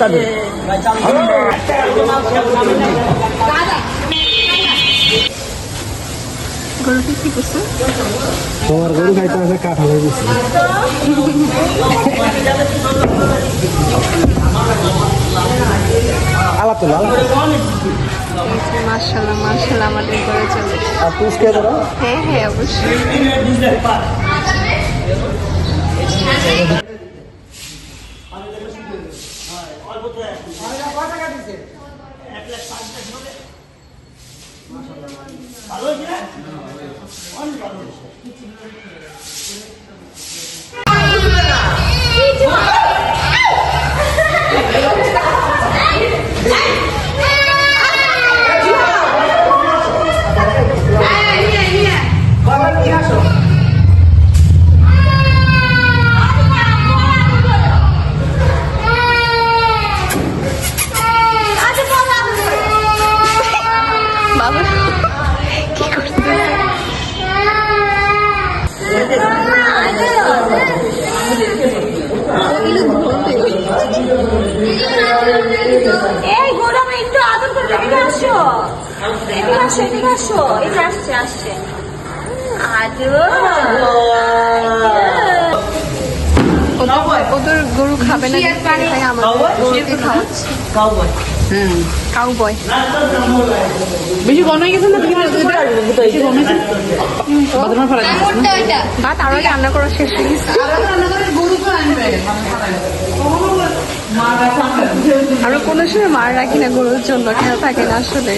গরু কি করছে? তোমার গরু খাইতে আছে কাঁঠাল হয়ে গেছে। আলাপ তো মাশাআল্লাহ মাশাআল্লাহ আমাদের ঘরে চলে। আর পুষ্কে ধরো। হ্যাঁ হ্যাঁ অবশ্যই। এই গরম একটু আদর করতে এদিকে আসো, এদিকে আসো, এদিকে আসো। এই যে আসছে আসছে ওদের গরু খাবে না তাই আমাদেরকে খাওয়াচ্ছে। কাউবয় বেশি গণ হয়ে গেছে না? ভাত আরো রান্না করা শেষ হয়ে গেছে। আরো কোনো সময় মার রাখি না গরুর জন্য, খেয়াল থাকে না আসলে।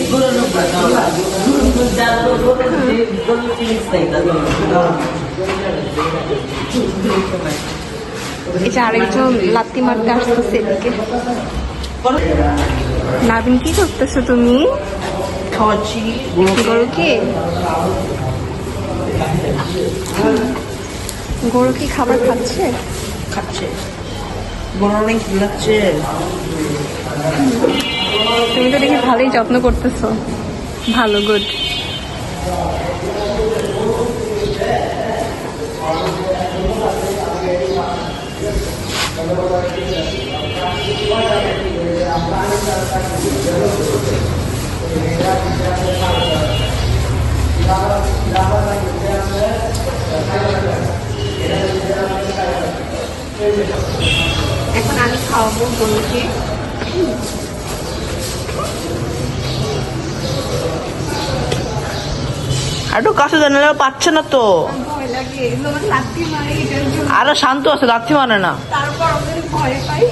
এই যে আরেকজন লাত্তি মারতে আসতেছে এদিকে। নাবিন কি করতেছো তুমি? খাওয়াচ্ছি গরুকে। গরু কি খাবার খাচ্ছে? খাচ্ছে গরু অনেক লাগছে। তুমি তো দেখি ভালোই যত্ন করতেছো। ভালো, গুড। এখন আমি খাওয়াবো গরুকে। একটু কাছে জানালে পাচ্ছে না তো। ভয় লাগে, লাত্তি মারে এটার জন্য। আরে শান্ত আছে, লাথি মানে না। তারপর আমাদের ভয় পাই।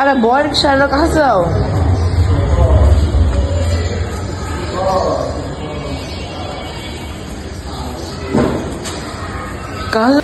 अरे बॉय रिक्शा लोग कहाँ से आओ? कहाँ से